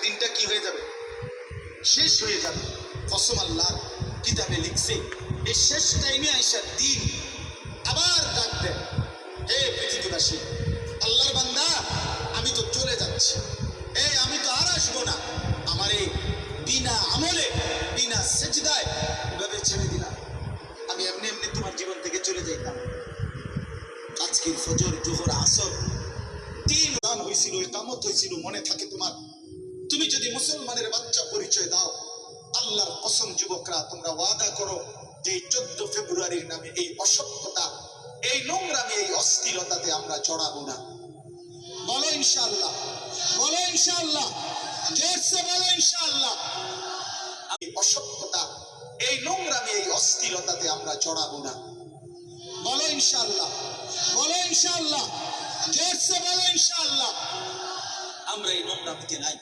দিনটা কি হয়ে যাবে, শেষ হয়ে যাবে। কসম আল্লাহ কিতাবে লিখছে এই শেষ টাইমে আইসার দিন আবার ডাক দেন, হে পৃথিবীবাসী, আল্লাহর বান্দা আমি তো চলে যাচ্ছি, আমি তো আর আসবো না, আমার এই বিনা আমলে বিনা সেজদায় এভাবে ছেড়ে দিলাম, আমি এমনি এমনি তোমার জীবন থেকে চলে যাইতাম। আজকে ফজর জোহর আসর 3 দান হয়েছিল, ইকামত হয়েছিল, মনে থাকে তোমার? তুমি যদি মুসলমানের বাচ্চা পরিচয় দাও, আল্লাহর কসম যুবকরা তোমরা ওয়াদা করো যে 14 ফেব্রুয়ারির নামে এই অসভ্যতা, এই নোংরামি, এই অস্থিরতাতে আমরা জড়াবো না। বলো ইনশাআল্লাহ, বলো ইনশাআল্লাহ, জোরসে বলো ইনশাআল্লাহ। এই অসভ্যতা, এই নোংরামি, এই অস্থিরতাতে আমরা জড়াবো না। বলো ইনশাআল্লাহ, বলো ইনশাআল্লাহ, জোরসে বলো ইনশাআল্লাহ। আমরা এই নোংরামিতে নাই।